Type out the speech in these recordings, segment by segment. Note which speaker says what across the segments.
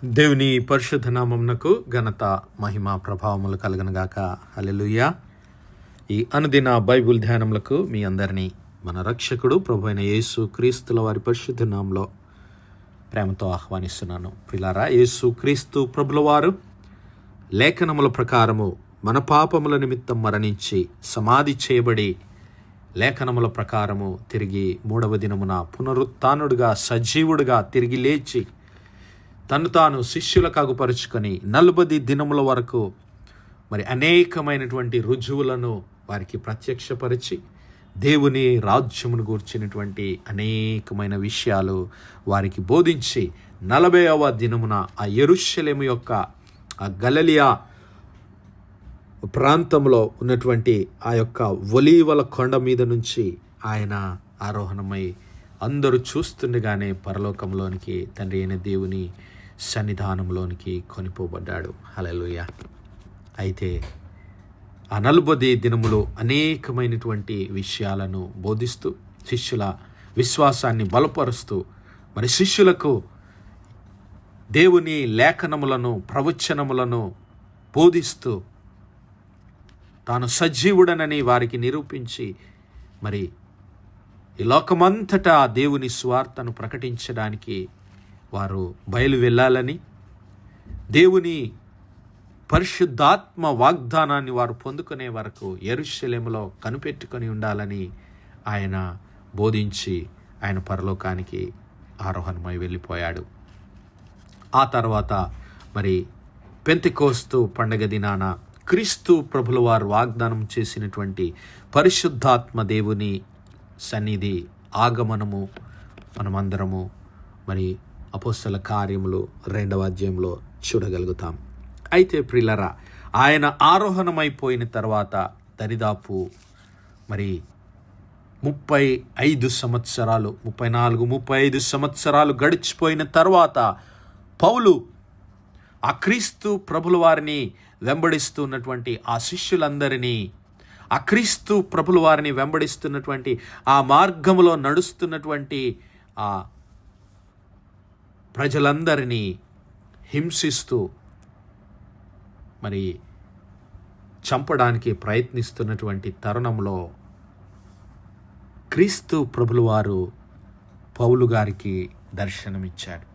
Speaker 1: దేవుని పరిశుద్ధ నామమునకు ఘనత మహిమ ప్రభావములు కలుగనగాక. హల్లెలూయా. ఈ అనుదిన బైబిల్ ధ్యానములకు మీ అందరినీ మన రక్షకుడు ప్రభు అయిన యేసు క్రీస్తుల వారి పరిశుద్ధ నామంలో ప్రేమతో ఆహ్వానిస్తున్నాను. ప్రియులారా, యేసు క్రీస్తు ప్రభుల వారు లేఖనముల ప్రకారము మన పాపముల నిమిత్తం మరణించి సమాధి చేయబడి లేఖనముల ప్రకారము తిరిగి మూడవ దినమున పునరుత్థానుడుగా సజీవుడుగా తిరిగి లేచి తను తాను శిష్యులకు అగుపరుచుకొని 40 దినముల వరకు అనేకమైనటువంటి రుజువులను వారికి ప్రత్యక్షపరిచి దేవుని రాజ్యమును గూర్చినటువంటి అనేకమైన విషయాలు వారికి బోధించి 40వ దినమున ఆ యెరూషలేము యొక్క ఆ గలిలయ ప్రాంతంలో ఉన్నటువంటి ఆ యొక్క ఒలీవల కొండ మీద నుంచి ఆయన ఆరోహణమై అందరూ చూస్తుండగానే పరలోకంలోనికి తండ్రి అయిన దేవుని సన్నిధానంలోనికి కొనిపోబడ్డాడు. హల్లెలూయా. అయితే ఆ 40 దినములు అనేకమైనటువంటి విషయాలను బోధిస్తూ శిష్యుల విశ్వాసాన్ని బలపరుస్తూ శిష్యులకు దేవుని లేఖనములను ప్రవచనములను బోధిస్తూ తాను సజీవుడనని వారికి నిరూపించి ఈ లోకమంతటా దేవుని సువార్తను ప్రకటించడానికి వారు బయలు వెళ్ళాలని, దేవుని పరిశుద్ధాత్మ వాగ్దానాన్ని వారు పొందుకునే వరకు యెరూషలేములో కనిపెట్టుకొని ఉండాలని ఆయన బోధించి ఆయన పరలోకానికి ఆరోహణమై వెళ్ళిపోయాడు. ఆ తర్వాత పెంతెకోస్తు పండగ దినాన క్రీస్తు ప్రభుల వారు వాగ్దానం చేసినటువంటి పరిశుద్ధాత్మ దేవుని సన్నిధి ఆగమనము మనమందరము అపోస్తల కార్యములు 2వ అధ్యాయంలో చూడగలుగుతాం. అయితే ప్రియులారా, ఆయన ఆరోహణమైపోయిన తర్వాత దరిదాపు 35 సంవత్సరాలు 35 సంవత్సరాలు గడిచిపోయిన తర్వాత పౌలు ఆ క్రీస్తు ప్రభుల వారిని వెంబడిస్తున్నటువంటి ఆ శిష్యులందరినీ, ఆ క్రీస్తు ప్రభుల వారిని వెంబడిస్తున్నటువంటి ఆ మార్గములో నడుస్తున్నటువంటి ఆ ప్రజలందరినీ హింసిస్తూ చంపడానికి ప్రయత్నిస్తున్నటువంటి తరుణంలో క్రీస్తు ప్రభుల వారు పౌలు గారికి దర్శనమిచ్చాడు.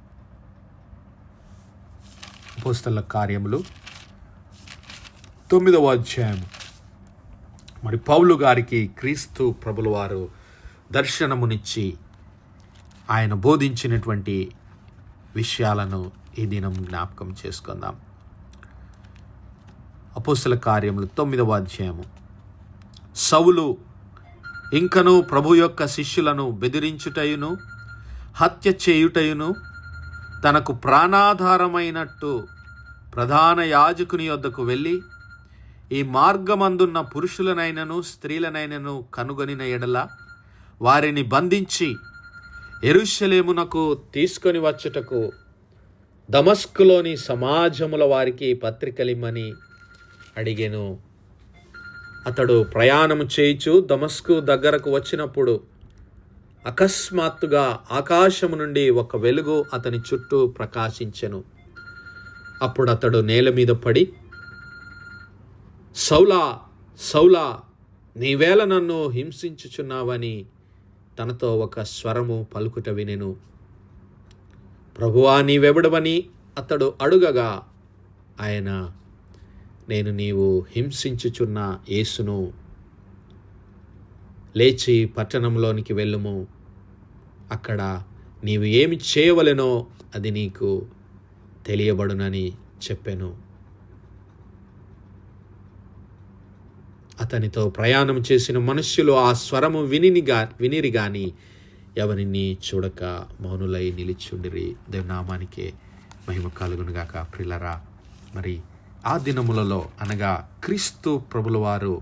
Speaker 1: అపోస్తల కార్యములు 9వ అధ్యాయం పౌలు గారికి క్రీస్తు ప్రభుల వారు దర్శనమునిచ్చి ఆయన బోధించినటువంటి విషయాలను ఈ దినం జ్ఞాపకం చేసుకుందాం. అపోస్తల కార్యములు 9వ అధ్యాయము. సౌలు ఇంకను ప్రభు యొక్క శిష్యులను బెదిరించుటయును హత్య చేయుటయును తనకు ప్రాణాధారమైనట్టు ప్రధాన యాజకుని యొద్దకు వెళ్ళి ఈ మార్గమందున్న పురుషులనైనను స్త్రీలనైనను కనుగొనిన ఎడల వారిని బంధించి యెరూషలేమునకు తీసుకొని వచ్చుటకు దమస్కులోని సమాజముల వారికి పత్రికలిమ్మని అడిగెను. అతడు ప్రయాణము చేయుచు దమస్కు దగ్గరకు వచ్చినప్పుడు అకస్మాత్తుగా ఆకాశము నుండి ఒక వెలుగు అతని చుట్టూ ప్రకాశించెను. అప్పుడు అతడు నేల మీద పడి, సౌలా సౌలా, నీవేళ నన్ను హింసించుచున్నావని తనతో ఒక స్వరము పలుకుట వినెను. ప్రభువా, నీవెవడవని అతడు అడుగగా ఆయన, నేను నీవు హింసించుచున్న యేసును, లేచి పట్టణంలోనికి వెళ్ళుము, అక్కడ నీవు ఏమి చేయవలెనో అది నీకు తెలియబడునని చెప్పెను. అతనితో ప్రయాణం చేసిన మనుష్యులు ఆ స్వరము వినిరి గాని ఎవరిని చూడక మౌనులై నిలిచుండిరి. దేవునామానికే మహిమ కలుగునుగాక. ప్రియులారా, ఆ దినములలో అనగా క్రీస్తు ప్రభుల వారు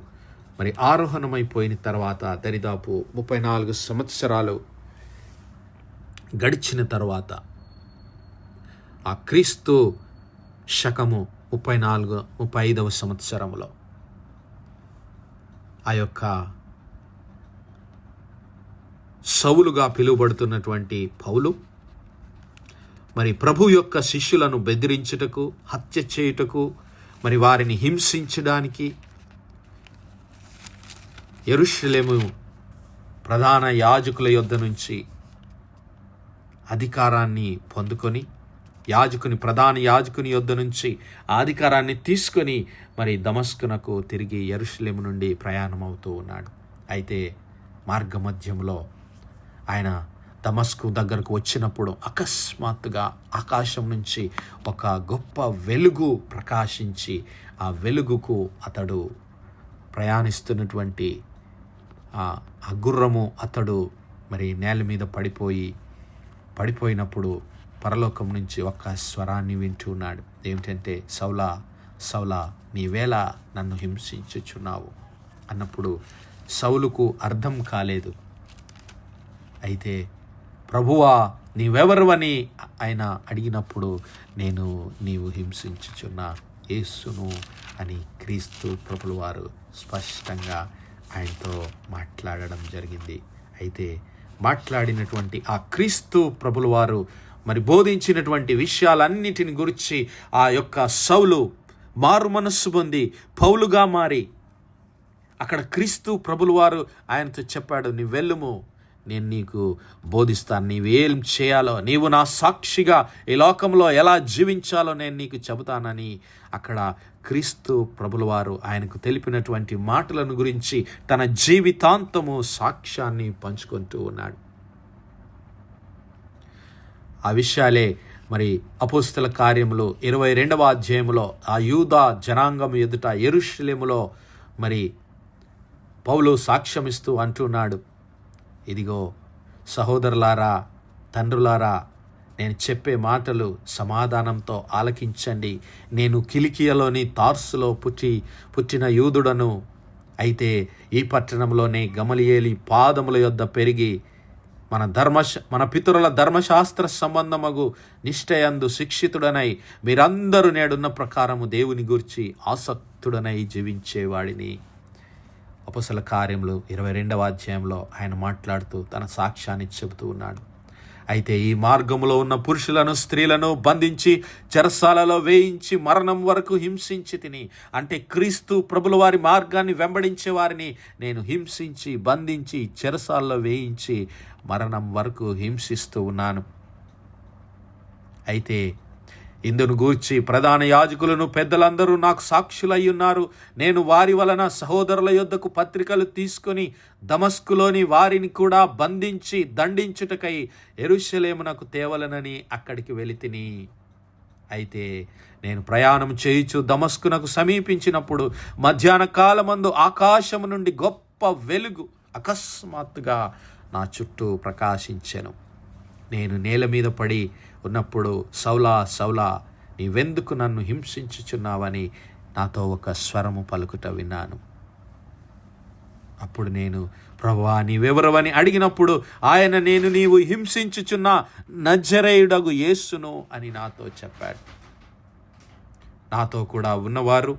Speaker 1: ఆరోహణమైపోయిన తర్వాత దరిదాపు 34 సంవత్సరాలు గడిచిన తర్వాత ఆ క్రీస్తు శకము 35వ సంవత్సరములో ఆ యొక్క సౌలుగా పిలువబడుతున్నటువంటి పౌలు మరి ప్రభు యొక్క శిష్యులను బెదిరించుటకు, హత్య చేయుటకు, మరి వారిని హింసించడానికి యెరూషలేము ప్రధాన యాజకుల యొద్ద నుంచి అధికారాన్ని పొందుకొని, ప్రధాన యాజకుని యొద్ద నుంచి ఆ అధికారాన్ని తీసుకొని మరి దమస్కునకు తిరిగి యెరూషలేము నుండి ప్రయాణం అవుతూ ఉన్నాడు. అయితే మార్గమధ్యంలో ఆయన దమస్కు దగ్గరకు వచ్చినప్పుడు అకస్మాత్తుగా ఆకాశం నుంచి ఒక గొప్ప వెలుగు ప్రకాశించి, ఆ వెలుగుకు అతడు ప్రయాణిస్తున్నటువంటి ఆ గుర్రము అతడు మరి నేల మీద పడిపోయినప్పుడు పరలోకం నుంచి ఒక స్వరాన్ని వింటున్నాడు. ఏమిటంటే, సౌలా సౌలా, నీవేళ నన్ను హింసించుచున్నావు అన్నప్పుడు సౌలుకు అర్థం కాలేదు. అయితే ప్రభువా నీవెవరు అని ఆయన అడిగినప్పుడు, నీవు హింసించుచున్న యేసును అని క్రీస్తు ప్రభుల వారు స్పష్టంగా ఆయనతో మాట్లాడడం జరిగింది. అయితే మాట్లాడినటువంటి ఆ క్రీస్తు ప్రభుల వారు మరి బోధించినటువంటి విషయాలన్నిటిని గురించి ఆ యొక్క సౌలు మారు మనస్సు పొంది పౌలుగా మారి అక్కడ క్రీస్తు ప్రభుల వారు ఆయనతో చెప్పాడు, నీ వెళ్ళుము, నేను నీకు బోధిస్తాను, నీవేం చేయాలో, నీవు నా సాక్షిగా ఈ లోకంలో ఎలా జీవించాలో నేను నీకు చెబుతానని అక్కడ క్రీస్తు ప్రభుల వారు ఆయనకు తెలిపినటువంటి మాటలను గురించి తన జీవితాంతము సాక్ష్యాన్ని పంచుకుంటూ ఉన్నాడు. ఆ విషయాలే మరి అపోస్తల కార్యములు 22వ అధ్యాయములో ఆ యూదా జనాంగం ఎదుట యెరూషలేములో మరి పౌలు సాక్ష్యమిస్తూ అంటున్నాడు, ఇదిగో సహోదరులారా, తండ్రులారా, నేను చెప్పే మాటలు సమాధానంతో ఆలకించండి. నేను కిలికియలోని తార్సులో పుట్టిన యూదుడను. అయితే ఈ పట్టణంలోనే గమలియేలి పాదముల యొద్ద పెరిగి మన పితరుల ధర్మశాస్త్ర సంబంధమగు నిష్ఠయందు శిక్షితుడనై మీరందరూ నేడున్న ప్రకారము దేవుని గూర్చి ఆసక్తుడనై జీవించేవాడిని. అపోస్తల కార్యములు 22వ అధ్యాయంలో ఆయన మాట్లాడుతూ తన సాక్ష్యాన్ని చెబుతూ ఉన్నాడు. అయితే ఈ మార్గములో ఉన్న పురుషులను, స్త్రీలను బంధించి చెరసాలలో వేయించి మరణం వరకు హింసించి తిని, అంటే క్రీస్తు ప్రభుల వారి మార్గాన్ని వెంబడించే వారిని నేను హింసించి, బంధించి, చెరసాలలో వేయించి మరణం వరకు హింసిస్తూ ఉన్నాను. అయితే ఇందును గూర్చి ప్రధాన యాజకులను, పెద్దలందరూ నాకు సాక్షులై ఉన్నారు. నేను వారి వలన సహోదరుల యొద్దకు పత్రికలు తీసుకొని దమస్కులోని వారిని కూడా బంధించి దండించుటకై యెరూషలేమునకు తేవలనని అక్కడికి వెళితిని. అయితే నేను ప్రయాణం చేయుచు దమస్కునకు సమీపించినప్పుడు మధ్యాహ్న కాలమందు ఆకాశము నుండి గొప్ప వెలుగు అకస్మాత్తుగా నా చుట్టూ ప్రకాశించెను. నేను నేల మీద పడి ఉన్నప్పుడు, సౌలా సౌలా, నీవెందుకు నన్ను హింసించుచున్నావని నాతో ఒక స్వరము పలుకుట విన్నాను. అప్పుడు నేను, ప్రభువా నీవెవరవని అడిగినప్పుడు ఆయన, నీవు హింసించుచున్న నజరేయుడగు యేసును అని నాతో చెప్పాడు. నాతో కూడా ఉన్నవారు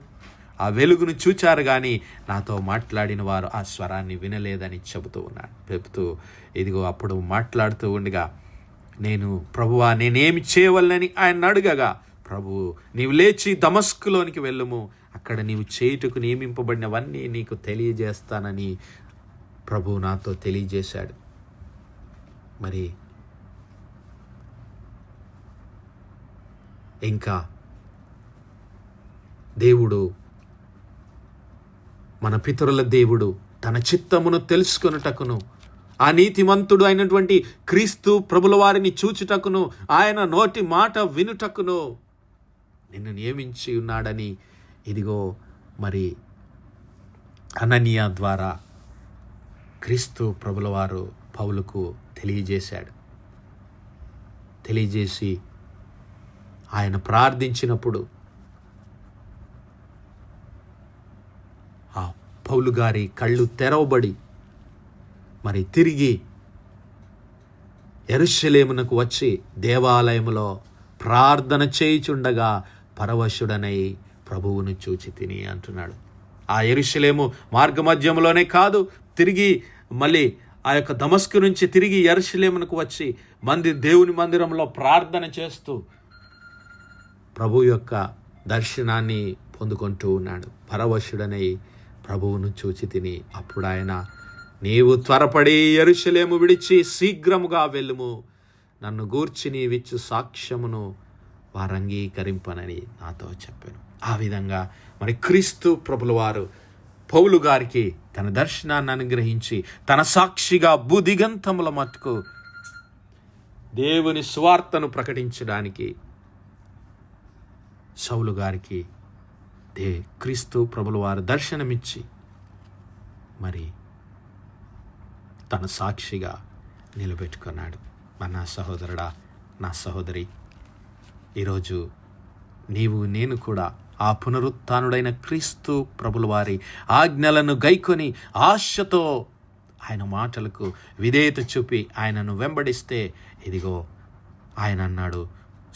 Speaker 1: ఆ వెలుగును చూచారు కానీ నాతో మాట్లాడిన వారు ఆ స్వరాన్ని వినలేదని చెబుతూ ఇదిగో అప్పుడు మాట్లాడుతూ ఉండగా నేను, ప్రభువా నేనేమి చేయవలనని ఆయన అడగగా, ప్రభువు నీవు లేచి దమస్కులోనికి వెళ్ళుము, అక్కడ నీవు చేయుటకు నియమింపబడినవన్నీ నీకు తెలియజేస్తానని ప్రభువు నాతో తెలియజేశాడు. మరి ఇంకా దేవుడు, మన పితరుల దేవుడు తన చిత్తమును తెలుసుకొనుటకును, ఆ నీతిమంతుడు అయినటువంటి క్రీస్తు ప్రభుల వారిని చూచుటకును, ఆయన నోటి మాట వినుటకును నిన్ను నియమించి ఉన్నాడని ఇదిగో మరి అననీయ ద్వారా క్రీస్తు ప్రభుల వారు పౌలుకు తెలియజేశాడు. తెలియజేసి ఆయన ప్రార్థించినప్పుడు ఆ పౌలు గారి కళ్ళు తెరవబడి మరి తిరిగి యెరూషలేమునకు వచ్చి దేవాలయములో ప్రార్థన చేయుచుండగా పరవశుడనై ప్రభువును చూచి తిని అంటున్నాడు. ఆ యెరూషలేము మార్గమధ్యంలోనే కాదు, తిరిగి మళ్ళీ ఆ యొక్క దమస్కు నుంచి తిరిగి యెరూషలేమునకు వచ్చి దేవుని మందిరంలో ప్రార్థన చేస్తూ ప్రభు యొక్క దర్శనాన్ని పొందుకుంటూ ఉన్నాడు. పరవశుడనై ప్రభువును చూచి తిని అప్పుడు ఆయన, నీవు త్వరపడి యెరూషలేము విడిచి శీఘ్రముగా వెళ్ళుము, నన్ను గూర్చి నీవిచ్చు సాక్ష్యమును వారంగీకరింపనని నాతో చెప్పాను. ఆ విధంగా మరి క్రీస్తు ప్రభుల వారు పౌలు గారికి తన దర్శనాన్ని అనుగ్రహించి తన సాక్షిగా భూదిగంతముల మట్టుకు దేవుని సువార్తను ప్రకటించడానికి సౌలు గారికి క్రీస్తు ప్రభుల వారు దర్శనమిచ్చి మరి తన సాక్షిగా నిలబెట్టుకున్నాడు. నా సహోదరుడా, నా సహోదరి, ఈరోజు నీవు నేను కూడా ఆ పునరుత్థానుడైన క్రీస్తు ప్రభుల వారి ఆజ్ఞలను గైకొని ఆశతో ఆయన మాటలకు విధేయత చూపి ఆయనను వెంబడిస్తే, ఇదిగో ఆయన అన్నాడు,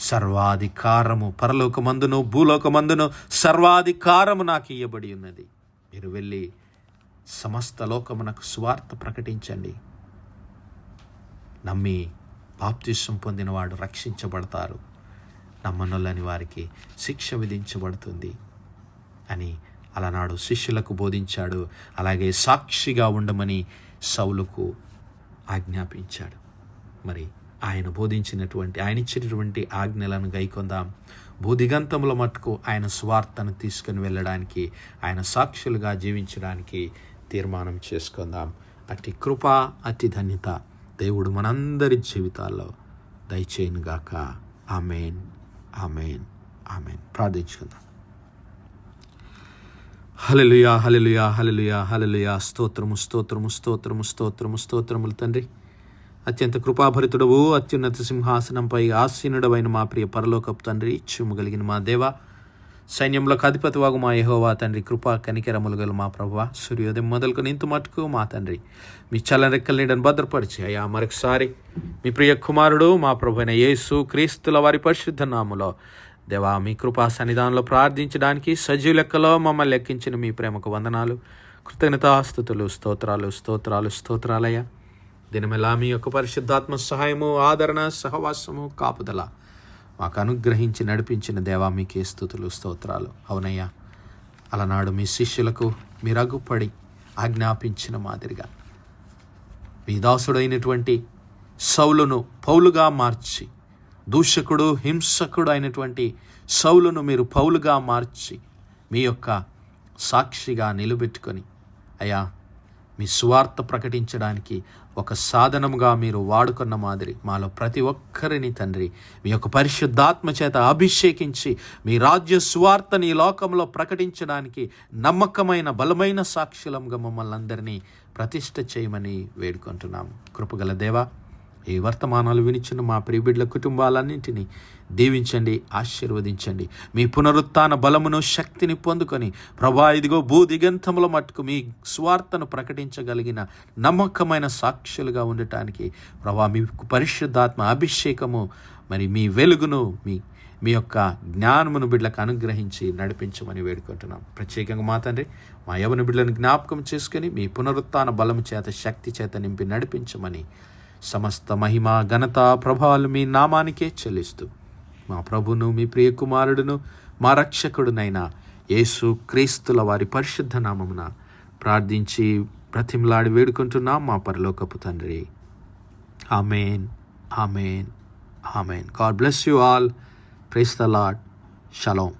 Speaker 1: సర్వాధికారము పరలోకమందును భూలోకమందును సర్వాధికారము నాకు ఇయ్యబడి ఉన్నది. మీరు వెళ్ళి సమస్త లోకమునకు సువార్త ప్రకటించండి. నమ్మి బాప్తిసం పొందినవాడు రక్షించబడతారు, నమ్మనులని వారికి శిక్ష విధించబడుతుంది అని అలనాడు శిష్యులకు బోధించాడు. అలాగే సాక్షిగా ఉండమని సౌలుకు ఆజ్ఞాపించాడు. మరి ఆయన బోధించినటువంటి, ఆయన ఇచ్చినటువంటి ఆజ్ఞలను గైకొందాం. భూదిగంతముల మట్టుకు ఆయన స్వార్థను తీసుకుని వెళ్ళడానికి, ఆయన సాక్షులుగా జీవించడానికి తీర్మానం చేసుకుందాం. అట్టి కృప, అట్టి ధన్యత దేవుడు మనందరి జీవితాల్లో దయచేయునుగాక. ఆమేన్, ఆమేన్, ఆమేన్. ప్రార్థించుకుందాం. హల్లెలూయా, హల్లెలూయా, హల్లెలూయా, హల్లెలూయా. స్తోత్రము, స్తోత్రము, స్తోత్రము, స్తోత్రము, స్తోత్రములు తండ్రి. అత్యంత కృపాభరితుడవు, అత్యున్నత సింహాసనంపై ఆసీనుడవైన మా ప్రియ పరలోకపు తండ్రి, ఇచ్చుము కలిగిన మా దేవ, సైన్యములకు అధిపతివాగు మా యెహోవా తండ్రి, కృపా కనికరములు గల మా ప్రభువా, సూర్యోదయం మొదలుకొని ఇంత మట్టుకు మా తండ్రి మీ చల్లని రెక్కల నీడను భద్రపరిచి, అయ్యా మరొకసారి మీ ప్రియ కుమారుడు మా ప్రభువైన యేసు క్రీస్తుల వారి పరిశుద్ధ నామములో దేవా మీ కృపా సన్నిధానంలో ప్రార్థించడానికి సజీవ లెక్కలో మమ్మల్ని లెక్కించిన మీ ప్రేమకు వందనాలు, కృతజ్ఞతాస్తుతులు, స్తోత్రాలు, స్తోత్రాలు, స్తోత్రాలయ్యా. దినమెలా మీ యొక్క పరిశుద్ధాత్మ సహాయము, ఆదరణ, సహవాసము, కాపుదల మాకు అనుగ్రహించి నడిపించిన దేవా మీకే స్తుతులు, స్తోత్రాలు. అవునయ్యా, అలనాడు మీ శిష్యులకు మీరు అగుపడి ఆజ్ఞాపించిన మాదిరిగా మీ దాసుడైనటువంటి సౌలును పౌలుగా మార్చి, దూషకుడు, హింసకుడు అయినటువంటి సౌలును మీరు పౌలుగా మార్చి మీ యొక్క సాక్షిగా నిలబెట్టుకొని అయ్యా మీ సువార్త ప్రకటించడానికి ఒక సాధనముగా మీరు వాడుకున్న మాదిరి మాలో ప్రతి ఒక్కరిని తండ్రి మీ యొక్క పరిశుద్ధాత్మ చేత అభిషేకించి మీ రాజ్య సువార్తని ఈ లోకంలో ప్రకటించడానికి నమ్మకమైన బలమైన సాక్షులంగా మమ్మల్ని అందరినీ ప్రతిష్ఠ చేయమని వేడుకుంటున్నాము. కృపగల దేవా, ఈ వర్తమానాలు వినిచిన మా ప్రియబిడ్ల కుటుంబాలన్నింటినీ దీవించండి, ఆశీర్వదించండి. మీ పునరుత్థాన బలమును, శక్తిని పొందుకొని ప్రభా ఇదిగో భూదిగంతముల మట్టుకు మీ స్వార్థను ప్రకటించగలిగిన నమ్మకమైన సాక్షులుగా ఉండటానికి ప్రభా మీ పరిశుద్ధాత్మ అభిషేకము, మరి మీ వెలుగును, మీ యొక్క జ్ఞానమును బిడ్డలకు అనుగ్రహించి నడిపించమని వేడుకుంటున్నాం. ప్రత్యేకంగా మా తండ్రి మా యవ్వన బిడ్డలను జ్ఞాపకం చేసుకొని మీ పునరుత్థాన బలము చేత, శక్తి చేత నింపి నడిపించమని సమస్త మహిమ, ఘనత, ప్రభావాలు మీ నామానికే చెల్లిస్తూ మా ప్రభును, మీ ప్రియ కుమారుడును, మా రక్షకుడునైన యేసు క్రీస్తుల వారి పరిశుద్ధ నామమున ప్రార్థించి బ్రతిమలాడి వేడుకుంటున్నాం మా పరలోకపు తండ్రి. ఆమేన్, ఆమేన్, ఆమేన్. God bless you all. Praise the Lord. Shalom.